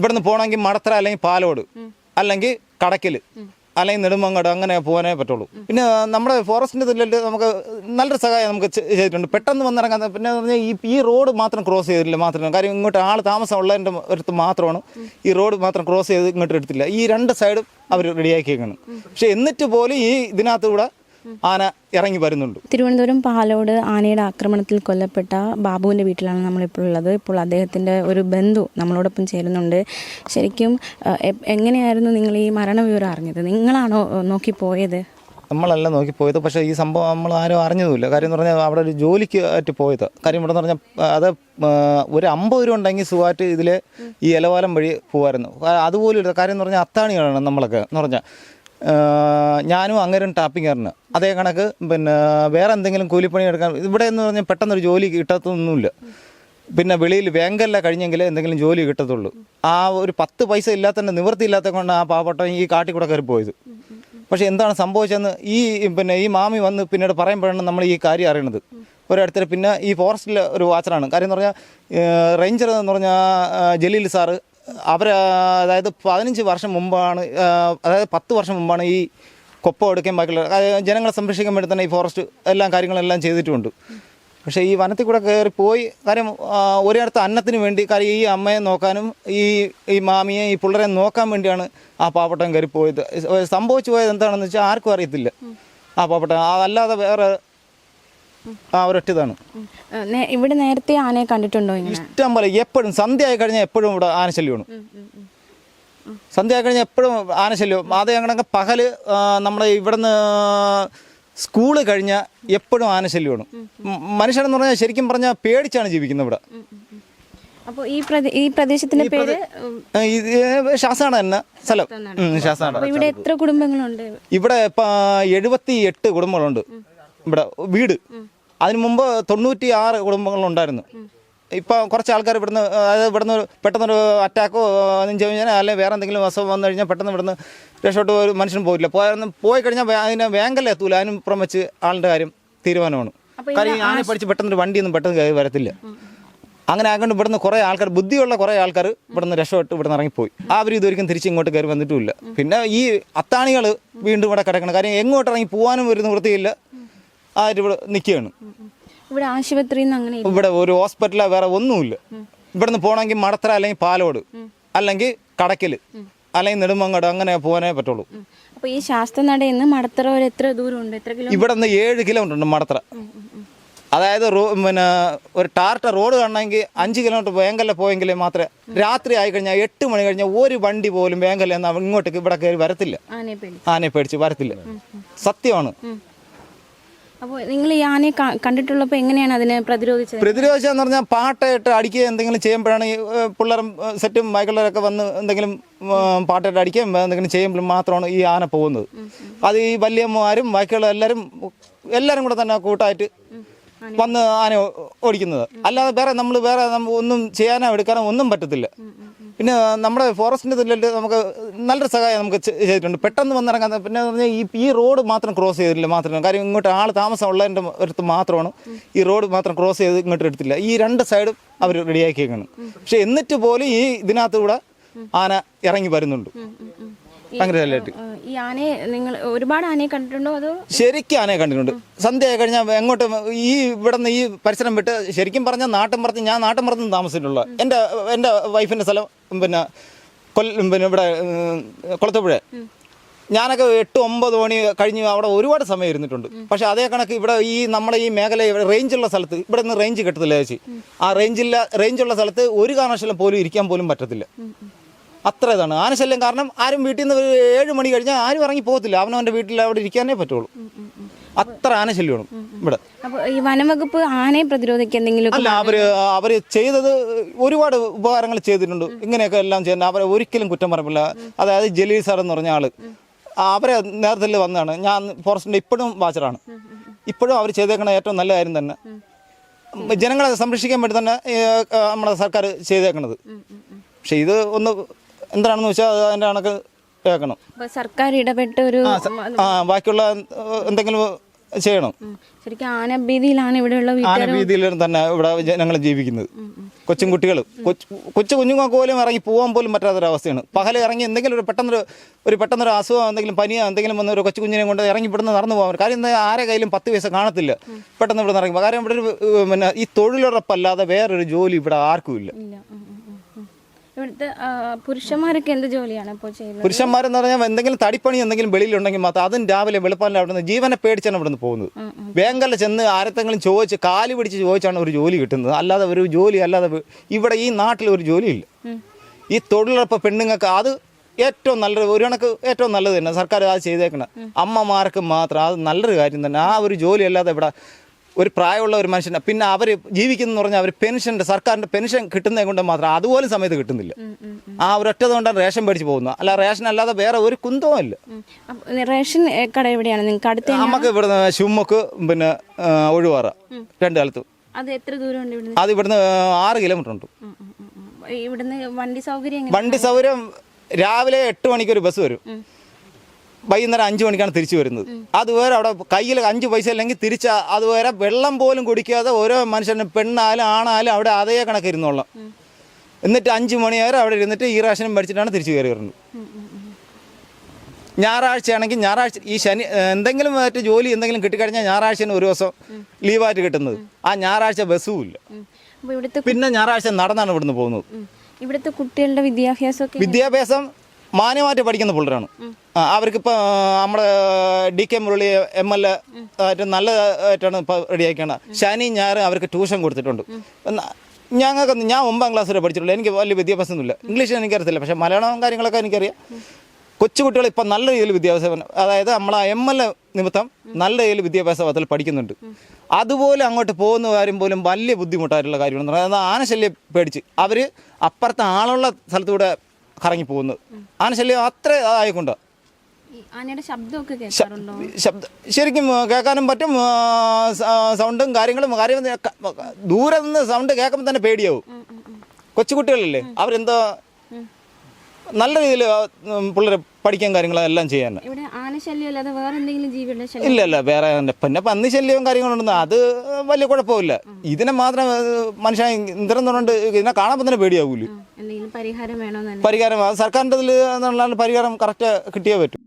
ഇവിടുന്ന് പോകണമെങ്കിൽ മടത്തറ അല്ലെങ്കിൽ പാലോട് അല്ലെങ്കിൽ കടക്കൽ അല്ലെങ്കിൽ നെടുമങ്ങാട് അങ്ങനെ പോകാനേ പറ്റുള്ളൂ. പിന്നെ നമ്മുടെ ഫോറസ്റ്റിൻ്റെ ഇതിൽ നമുക്ക് നല്ലൊരു സഹായം നമുക്ക് ചെയ്തിട്ടുണ്ട്. പെട്ടെന്ന് വന്നിറങ്ങാൻ പിന്നെ പറഞ്ഞാൽ ഈ റോഡ് മാത്രം ക്രോസ് ചെയ്തില്ല മാത്രമേ, കാര്യം ഇങ്ങോട്ട് ആൾ താമസം ഉള്ളതിൻ്റെ അടുത്ത് മാത്രമാണ് ഈ റോഡ് മാത്രം ക്രോസ് ചെയ്ത് ഇങ്ങോട്ട് എടുത്തില്ല. ഈ രണ്ട് സൈഡും അവർ റെഡിയാക്കിയേക്കാണ്. പക്ഷെ എന്നിട്ട് പോലും ഈ ഇതിനകത്തൂടെ ആന ഇറങ്ങി വരുന്നുണ്ട്. തിരുവനന്തപുരം പാലോട് ആനയുടെ ആക്രമണത്തിൽ കൊല്ലപ്പെട്ട ബാബുവിൻ്റെ വീട്ടിലാണ് നമ്മളിപ്പോൾ ഉള്ളത്. ഇപ്പോൾ അദ്ദേഹത്തിൻ്റെ ഒരു ബന്ധു നമ്മളോടൊപ്പം ചേരുന്നുണ്ട്. ശരിക്കും എങ്ങനെയായിരുന്നു നിങ്ങൾ ഈ മരണവിവരം അറിഞ്ഞത്? നിങ്ങളാണോ നോക്കിപ്പോയത്? നമ്മളല്ല നോക്കിപ്പോയത്, പക്ഷേ ഈ സംഭവം നമ്മൾ ആരും അറിഞ്ഞതുമില്ല. കാര്യം എന്ന് പറഞ്ഞാൽ അവിടെ ഒരു ജോലിക്ക് ആയിട്ട് പോയത്. കാര്യം ഇവിടെ എന്ന് പറഞ്ഞാൽ അത് ഒരു 50 രൂപ ഉണ്ടെങ്കിൽ സുഖമായിട്ട് ഇതിൽ ഈ ഇലവാലം വഴി പോകുമായിരുന്നു. അതുപോലും ഇല്ല. കാര്യം എന്ന് പറഞ്ഞാൽ അത്താണിയാണ് നമ്മളൊക്കെ എന്ന് പറഞ്ഞാൽ ഞാനും അങ്ങേരും ടാപ്പിങ്ങാറിന് അതേ കണക്ക് പിന്നെ വേറെ എന്തെങ്കിലും കൂലിപ്പണി എടുക്കാൻ ഇവിടെ എന്ന് പറഞ്ഞാൽ പെട്ടെന്നൊരു ജോലി കിട്ടാത്തൊന്നുമില്ല. പിന്നെ വെളിയിൽ വേങ്കല്ല കഴിഞ്ഞെങ്കിൽ എന്തെങ്കിലും ജോലി കിട്ടത്തുള്ളൂ. ആ ഒരു 10 പൈസ ഇല്ലാത്തതിൻ്റെ നിവൃത്തി ഇല്ലാത്ത കൊണ്ട് ആ പാവപ്പെട്ട ഈ കാട്ടിൽ കൂടെ കയറി പോയത്. പക്ഷേ എന്താണ് സംഭവിച്ചതെന്ന് ഈ മാമി വന്ന് പിന്നീട് പറയുമ്പോഴാണ് നമ്മൾ ഈ കാര്യം അറിയണത്. ഒരിടത്തിൽ പിന്നെ ഈ ഫോറസ്റ്റിലെ ഒരു വാച്ചറാണ്. കാര്യം എന്ന് പറഞ്ഞാൽ റേഞ്ചർ എന്ന് പറഞ്ഞാൽ ജലീൽ സാറ് അതായത് 15 വർഷം മുമ്പാണ്, അതായത് 10 വർഷം മുമ്പാണ് ഈ കൊപ്പം എടുക്കുകയും ബാക്കിയുള്ള ജനങ്ങളെ സംരക്ഷിക്കാൻ വേണ്ടി തന്നെ ഈ ഫോറസ്റ്റ് കാര്യങ്ങളെല്ലാം ചെയ്തിട്ടുമുണ്ട്. പക്ഷേ ഈ വനത്തിൽ കൂടെ കയറി പോയി കാര്യം ഒരിടത്ത് അന്നത്തിന് വേണ്ടി, കാര്യം ഈ അമ്മയെ നോക്കാനും ഈ മാമിയെ ഈ പിള്ളേരെ നോക്കാൻ വേണ്ടിയാണ് ആ പാവപ്പെട്ടൻ കയറി പോയത്. സംഭവിച്ചു പോയത് എന്താണെന്ന് വെച്ചാൽ ആർക്കും അറിയത്തില്ല ആ പാവപ്പെട്ടൻ. അതല്ലാതെ വേറെ ഒരൊറ്റതാണ്. ഇവിടെ നേരത്തെ ആനയെ കണ്ടിട്ടുണ്ടോ? ഇഷ്ടം പോലെ എപ്പോഴും സന്ധ്യ ആയി കഴിഞ്ഞാൽ എപ്പോഴും ഇവിടെ ആനശല്യമാണ്. സന്ധ്യ ആയി കഴിഞ്ഞാൽ എപ്പോഴും ആനശല്യം. അത് ഞങ്ങളൊക്കെ പകല് നമ്മുടെ ഇവിടുന്ന് സ്കൂള് കഴിഞ്ഞാൽ എപ്പോഴും ആനശല്യമാണ്. മനുഷ്യനെന്ന് പറഞ്ഞാൽ ശരിക്കും പറഞ്ഞാൽ പേടിച്ചാണ് ജീവിക്കുന്നത് ഇവിടെ. അപ്പോൾ ഈ പ്രദേശത്തിന്റെ പേര് ശാസാണ് തന്നെ സ്ഥലം. ശാസാണ്. ഇവിടെ എത്ര കുടുംബങ്ങളുണ്ട്? ഇവിടെ ഇപ്പം 78 കുടുംബങ്ങളുണ്ട് ഇവിടെ വീട്. അതിന് മുമ്പ് 96 കുടുംബങ്ങളുണ്ടായിരുന്നു. ഇപ്പോൾ കുറച്ച് ആൾക്കാർ ഇവിടുന്ന്, അതായത് ഇവിടുന്ന് പെട്ടെന്നൊരു അറ്റാക്കോ നെഞ്ചുവേദന അല്ലെങ്കിൽ വേറെ എന്തെങ്കിലും അസുഖം വന്നു കഴിഞ്ഞാൽ പെട്ടെന്ന് ഇവിടുന്ന് രക്ഷോട്ട് ഒരു മനുഷ്യനും പോയില്ല. പോയി കഴിഞ്ഞാൽ അതിനെ വേങ്കല്ല എത്തൂല. അതിനും പുറം വെച്ച് ആളുടെ കാര്യം തീരുമാനമാണ്. കാര്യം ആനെ പഠിച്ച് പെട്ടെന്നൊരു വണ്ടിയൊന്നും പെട്ടെന്ന് കയറി വരത്തില്ല. അങ്ങനെ ആകൊണ്ട് ഇവിടുന്ന് കുറേ ആൾക്കാർ, ബുദ്ധിയുള്ള കുറേ ആൾക്കാർ ഇവിടുന്ന് രക്ഷപ്പെട്ട് ഇവിടുന്ന് ഇറങ്ങിപ്പോയി. അവർ ഇതൊരിക്കലും തിരിച്ച് ഇങ്ങോട്ട് കയറി വന്നിട്ടുമില്ല. പിന്നെ ഈ അത്താണികൾ വീണ്ടും ഇവിടെ കിടക്കണം. കാര്യം എങ്ങോട്ട് ഇറങ്ങി പോകാനും ഒരു നിവൃത്തിയില്ല. ആയിട്ട് ഇവിടെ നിൽക്കുകയാണ്. ഇവിടെ ആശുപത്രി ഇവിടെ ഒരു ഹോസ്പിറ്റലോ വേറെ ഒന്നുമില്ല. ഇവിടുന്ന് പോകണമെങ്കിൽ മടത്തറ അല്ലെങ്കിൽ പാലോട് അല്ലെങ്കിൽ കടക്കൽ അല്ലെങ്കിൽ നെടുമങ്ങാട് അങ്ങനെ പോകാനേ പറ്റുള്ളൂ. അപ്പോൾ ഈ ശാസ്ത്രനടയിൽ നിന്ന് മടത്തറ വരെ എത്ര ദൂരമുണ്ട്? ഇവിടെ നിന്ന് 7 കിലോമീറ്റർ ഉണ്ട് മടത്തറ. അതായത് പിന്നെ ഒരു ടാർട്ട റോഡ് കാണണമെങ്കിൽ 5 കിലോമീറ്റർ വേങ്കല്ല പോയെങ്കിൽ മാത്രമേ, രാത്രി ആയി കഴിഞ്ഞാൽ 8 മണി കഴിഞ്ഞാൽ ഒരു വണ്ടി പോലും വേങ്കല്ല എന്നാൽ ഇങ്ങോട്ടേക്ക് ഇവിടെ കയറി വരത്തില്ല. ആനയെ പേടിച്ച് വരത്തില്ല. സത്യമാണ്. അപ്പോൾ നിങ്ങൾ ഈ ആനയെ കണ്ടിട്ടുള്ളപ്പോൾ എങ്ങനെയാണ് അതിനെ പ്രതിരോധിച്ചതെന്ന് പറഞ്ഞാൽ പാട്ടയിട്ട് അടിക്കുക എന്തെങ്കിലും ചെയ്യുമ്പോഴാണ് ഈ പിള്ളേരും സെറ്റും മൈക്കുള്ളവരൊക്കെ വന്ന് എന്തെങ്കിലും പാട്ടയിട്ട് അടിക്കുകയും എന്തെങ്കിലും ചെയ്യുമ്പോഴും മാത്രമാണ് ഈ ആന പോകുന്നത്. അത് ഈ വല്യമ്മമാരും ബാക്കിയുള്ള എല്ലാവരും കൂടെ തന്നെ കൂട്ടായിട്ട് വന്ന് ആന ഓടിക്കുന്നത്. അല്ലാതെ വേറെ ഒന്നും ചെയ്യാനോ എടുക്കാനോ ഒന്നും പറ്റത്തില്ല. പിന്നെ നമ്മുടെ ഫോറസ്റ്റിൻ്റെ ഇതിൽ നമുക്ക് നല്ലൊരു സഹായം നമുക്ക് ചെയ്തിട്ടുണ്ട്. പെട്ടെന്ന് വന്നിറങ്ങാൻ പിന്നെ പറഞ്ഞാൽ ഈ റോഡ് മാത്രം ക്രോസ് ചെയ്തില്ല മാത്രമേ, കാര്യം ഇങ്ങോട്ട് ആൾ താമസം ഉള്ളതിൻ്റെ അടുത്ത് മാത്രമാണ് ഈ റോഡ് മാത്രം ക്രോസ് ചെയ്ത് ഇങ്ങോട്ട് എടുത്തില്ല. ഈ രണ്ട് സൈഡും അവർ റെഡിയാക്കിയേക്കാണ്. പക്ഷെ എന്നിട്ട് പോലും ഈ ഇതിനകത്തൂടെ ആന ഇറങ്ങി വരുന്നുണ്ട്. ഈ ആനയെ നിങ്ങൾ ഒരുപാട് ആനയെ കണ്ടിട്ടുണ്ടോ? അതോ ശരിക്കും ആനയെ കണ്ടിട്ടുണ്ട്. സന്ധ്യ ആയി കഴിഞ്ഞാൽ എങ്ങോട്ടും ഈ ഇവിടുന്ന് ഈ പരിസരം വിട്ട് ശരിക്കും പറഞ്ഞാൽ ഞാൻ നാട്ടിൻപുറത്ത് താമസിച്ചിട്ടുള്ള എൻ്റെ വൈഫിൻ്റെ സ്ഥലം പിന്നെ ഇവിടെ കുളത്തുപുഴ. ഞാനൊക്കെ 8-9 മണി കഴിഞ്ഞ് അവിടെ ഒരുപാട് സമയം ഇരുന്നിട്ടുണ്ട്. പക്ഷെ അതേ കണക്ക് ഇവിടെ നമ്മുടെ ഈ മേഖല റേഞ്ചുള്ള സ്ഥലത്ത് ഇവിടെ നിന്ന് റേഞ്ച് കിട്ടത്തില്ല ചേച്ചി. ആ റേഞ്ചുള്ള സ്ഥലത്ത് ഒരു കാരണവശാലും പോലും ഇരിക്കാൻ പോലും പറ്റത്തില്ല. അത്ര ഇതാണ് ആനശല്യം. കാരണം ആരും വീട്ടിൽ നിന്ന് 7 മണി കഴിഞ്ഞാൽ ആരും ഇറങ്ങി പോകത്തില്ല. അവനവൻ്റെ വീട്ടിൽ അവിടെ ഇരിക്കാനേ പറ്റുള്ളൂ. അത്ര ആനശല്യമാണ് ഇവിടെ. ഈ വനംവകുപ്പ് ആനയെ പ്രതിരോധിക്കാൻ എന്തെങ്കിലും അല്ല, അവര് ചെയ്തത് ഒരുപാട് ഉപകാരങ്ങൾ ചെയ്തിട്ടുണ്ട്. ഇങ്ങനെയൊക്കെ എല്ലാം ചെയ്യുന്നത് അവരെ ഒരിക്കലും കുറ്റം പറയില്ല. അതായത് ജലീൽ സാർ എന്ന് പറഞ്ഞ ആള് അവരെ നേതൃത്വത്തിൽ വന്നതാണ്. ഞാൻ ഫോറസ്റ്റിൻ്റെ ഇപ്പോഴും വാച്ചറാണ്. ഇപ്പോഴും അവർ ചെയ്തേക്കണ ഏറ്റവും നല്ല കാര്യം തന്നെ ജനങ്ങളെ സംരക്ഷിക്കാൻ വേണ്ടി തന്നെ നമ്മുടെ സർക്കാർ ചെയ്തേക്കണത്. പക്ഷെ ഇത് ഒന്ന് എന്താണെന്ന് വെച്ചാൽ അതിൻ്റെ കണക്ക് കേൾക്കണം. സർക്കാർ ഇടപെട്ട് ഒരു ബാക്കിയുള്ള എന്തെങ്കിലും ചെയ്യണം. ശരിക്കും ആനഭീതിയിലാണ് ഇവിടെയുള്ള ആനഭീതിയിൽ തന്നെ ഇവിടെ ജനങ്ങൾ ജീവിക്കുന്നത്. കൊച്ചും കുട്ടികൾ കൊച്ചു കുഞ്ഞുങ്ങൾക്ക് പോലും ഇറങ്ങി പോകാൻ പോലും പറ്റാത്തൊരവസ്ഥയാണ്. പകൽ ഇറങ്ങി എന്തെങ്കിലും പെട്ടെന്നൊരു അസുഖം എന്തെങ്കിലും പനിയോ എന്തെങ്കിലും വന്ന ഒരു കൊച്ചു കുഞ്ഞിനെ കൊണ്ട് ഇറങ്ങി ഇവിടുന്ന് നടന്നു പോകാൻ. കാര്യം എന്താ, ആരെ കയ്യിലും 10 പൈസ കാണത്തില്ല. പെട്ടെന്ന് ഇവിടെ ഇറങ്ങി. കാര്യം ഇവിടെ പിന്നെ ഈ തൊഴിലുറപ്പല്ലാതെ വേറൊരു ജോലി ഇവിടെ ആർക്കും ഇല്ല. ഇവിടുത്തെ പുരുഷന്മാരൊക്കെ എന്ത് ജോലിയാണ് ഇപ്പോൾ ചെയ്യുന്നത്? പുരുഷന്മാരെന്ന് പറഞ്ഞാൽ എന്തെങ്കിലും തടിപ്പണി എന്തെങ്കിലും വെളിയിലുണ്ടെങ്കിൽ മാത്രം അതും രാവിലെ വെളുപ്പാലിൽ അവിടെ നിന്ന് ജീവനെ പേടിച്ചാണ് ഇവിടെ നിന്ന് പോകുന്നത്. ബാങ്കല്ല ചെന്ന് ആരത്തെങ്കിലും ചോദിച്ച് കാല് പിടിച്ച് ചോദിച്ചാണ് ഒരു ജോലി കിട്ടുന്നത്. അല്ലാതെ ഒരു ജോലി അല്ലാതെ ഇവിടെ ഈ നാട്ടിൽ ഒരു ജോലിയില്ല. ഈ തൊഴിലുറപ്പ് പെണ്ണുങ്ങൾക്ക് അത് ഏറ്റവും നല്ലൊരു ഒരു കണക്ക് ഏറ്റവും നല്ലത് തന്നെ സർക്കാർ അത് ചെയ്തേക്കണം. അമ്മമാർക്ക് മാത്രം അത് നല്ലൊരു കാര്യം തന്നെ. ആ ഒരു ജോലി അല്ലാതെ ഇവിടെ ഒരു പ്രായമുള്ള ഒരു മനുഷ്യനെ പിന്നെ അവർ ജീവിക്കുന്നതെന്ന് പറഞ്ഞാൽ അവർ സർക്കാരിൻ്റെ പെൻഷൻ കിട്ടുന്നത് കൊണ്ട് മാത്രം അതുപോലും സമയത്ത് കിട്ടുന്നില്ല. ആ ഒരൊറ്റത് കൊണ്ടാണ് റേഷൻ മേടിച്ച് പോകുന്നത്. അല്ല റേഷൻ അല്ലാതെ വേറെ ഒരു കുന്തവും ഇല്ല. റേഷൻ കട എവിടെയാണ് നിങ്ങൾക്ക് അടുത്ത്? നമുക്ക് ഇവിടുന്ന് ശുമ്മക്ക് പിന്നെ ഒഴിവാറ 2 കാലത്തും. അത് എത്ര ദൂരമുണ്ട്? അത് ഇവിടുന്ന് 6 കിലോമീറ്റർ ഉണ്ട്. ഇവിടുന്ന് വണ്ടി സൗകര്യം രാവിലെ 8 മണിക്കൊരു ബസ് വരും. വൈകുന്നേരം 5 മണിക്കാണ് തിരിച്ചു വരുന്നത്. അതുവരെ അവിടെ കയ്യിൽ 5 പൈസ അല്ലെങ്കിൽ തിരിച്ച് അതുവരെ വെള്ളം പോലും കുടിക്കാതെ ഓരോ മനുഷ്യനും പെണ്ണായാലും ആണായാലും അവിടെ അതേ കണക്ക് ഇരുന്നോളാം. എന്നിട്ട് 5 മണി വരെ അവിടെ ഇരുന്നിട്ട് ഈ റേഷനും മേടിച്ചിട്ടാണ് തിരിച്ചു കയറി വരുന്നത്. ഞായറാഴ്ചയാണെങ്കിൽ ഞായറാഴ്ച ഈ ശനി എന്തെങ്കിലും മറ്റു ജോലി എന്തെങ്കിലും കിട്ടിക്കഴിഞ്ഞാൽ ഞായറാഴ്ചന് ഒരു ദിവസം ലീവായിട്ട് കിട്ടുന്നത്. ആ ഞായറാഴ്ച ബസ്സും ഇല്ല. പിന്നെ ഞായറാഴ്ച നടന്നാണ് ഇവിടുന്ന് പോകുന്നത്. ഇവിടുത്തെ കുട്ടികളുടെ വിദ്യാഭ്യാസം മാന്യമായിട്ട് പഠിക്കുന്ന പിള്ളേരാണ്. അവർക്കിപ്പോൾ നമ്മുടെ DK മുരളി MLA ആയിട്ട് നല്ലതായിട്ടാണ് ഇപ്പോൾ റെഡിയാക്കിയാണ്. ശനി ഞായർ അവർക്ക് ട്യൂഷൻ കൊടുത്തിട്ടുണ്ട്. ഞാൻ 9ാം ക്ലാസ് വരെ പഠിച്ചിട്ടുള്ളൂ. എനിക്ക് വലിയ വിദ്യാഭ്യാസമൊന്നുമില്ല. ഇംഗ്ലീഷ് എനിക്കറിയത്തില്ല. പക്ഷേ മലയാളം കാര്യങ്ങളൊക്കെ എനിക്കറിയാം. കൊച്ചുകുട്ടികൾ ഇപ്പം നല്ല രീതിയിൽ വിദ്യാഭ്യാസം, അതായത് നമ്മളെ MLA നിമിത്തം നല്ല രീതിയിൽ വിദ്യാഭ്യാസത്തിൽ പഠിക്കുന്നുണ്ട്. അതുപോലെ അങ്ങോട്ട് പോകുന്ന കാര്യം പോലും വലിയ ബുദ്ധിമുട്ടായിട്ടുള്ള കാര്യമാണെന്ന് പറയുന്നത്. ആനശല്യം പേടിച്ച് അവർ അപ്പുറത്തെ ആളുള്ള സ്ഥലത്തൂടെ കറങ്ങി പോകുന്നത്. ആനശല്യം അത്ര ആയിക്കൊണ്ട് ശബ്ദം ശരിക്കും കേൾക്കാനും പറ്റും. സൗണ്ടും കാര്യങ്ങളും ദൂരെ നിന്ന് സൗണ്ട് കേൾക്കുമ്പോൾ തന്നെ പേടിയാവും. കൊച്ചുകുട്ടികളല്ലേ, അവരെന്തോ നല്ല രീതിയിൽ പിള്ളേർ പഠിക്കാൻ കാര്യങ്ങളെല്ലാം ചെയ്യാൻ. ഇല്ല വേറെ പിന്നെ പന്നി ശല്യവും കാര്യങ്ങളുണ്ടെന്ന് അത് വലിയ കുഴപ്പമില്ല. ഇതിനെ മാത്രം മനുഷ്യൻ ഇന്ദ്രന്നുകൊണ്ട് ഇതിനെ കാണുമ്പോൾ തന്നെ പേടിയാവൂലേ. പരിഹാരം സർക്കാരിൻ്റെ ഇതിൽ പരിഹാരം കറക്റ്റ് കിട്ടിയേ പറ്റും.